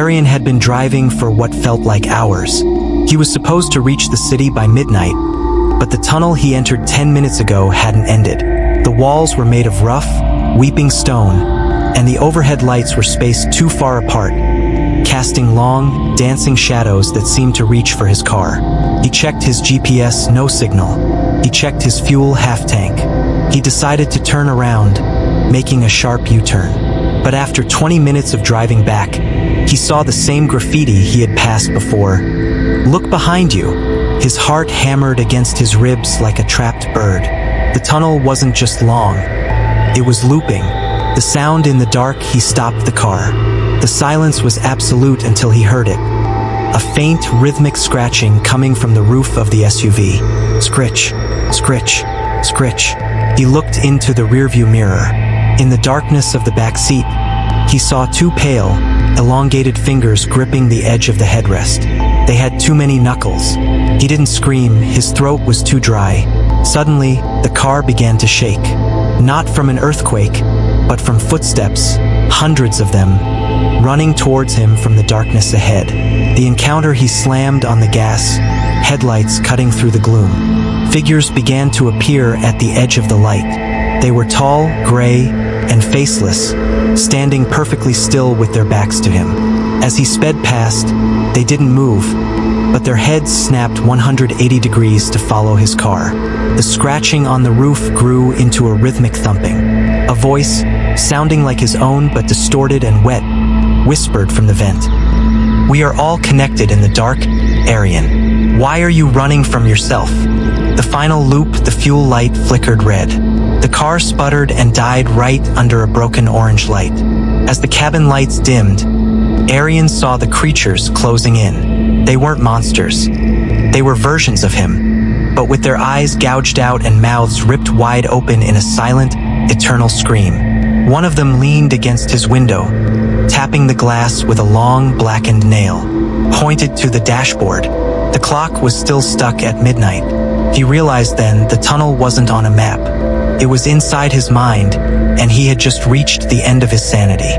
Arian had been driving for what felt like hours. He was supposed to reach the city by midnight, but the tunnel he entered 10 minutes ago hadn't ended. The walls were made of rough, weeping stone, and the overhead lights were spaced too far apart, casting long, dancing shadows that seemed to reach for his car. He checked his GPS, no signal. He checked his fuel half tank. He decided to turn around, making a sharp U-turn. But after 20 minutes of driving back, he saw the same graffiti he had passed before. "Look behind you." His heart hammered against his ribs like a trapped bird. The tunnel wasn't just long. It was looping. The sound in the dark, he stopped the car. The silence was absolute until he heard it. A faint, rhythmic scratching coming from the roof of the SUV. Scritch, scritch, scritch. He looked into the rearview mirror. In the darkness of the back seat, he saw two pale, elongated fingers gripping the edge of the headrest. They had too many knuckles. He didn't scream, his throat was too dry. Suddenly, the car began to shake. Not from an earthquake, but from footsteps, hundreds of them, running towards him from the darkness ahead. The encounter, he slammed on the gas, headlights cutting through the gloom. Figures began to appear at the edge of the light. They were tall, gray, and faceless, standing perfectly still with their backs to him. As he sped past, they didn't move, but their heads snapped 180 degrees to follow his car. The scratching on the roof grew into a rhythmic thumping. A voice, sounding like his own but distorted and wet, whispered from the vent. "We are all connected in the dark, Arian. Why are you running from yourself?" The final loop, the fuel light flickered red. The car sputtered and died right under a broken orange light. As the cabin lights dimmed, Arian saw the creatures closing in. They weren't monsters. They were versions of him, but with their eyes gouged out and mouths ripped wide open in a silent, eternal scream. One of them leaned against his window, tapping the glass with a long, blackened nail, pointed to the dashboard. The clock was still stuck at midnight. He realized then the tunnel wasn't on a map. It was inside his mind, and he had just reached the end of his sanity.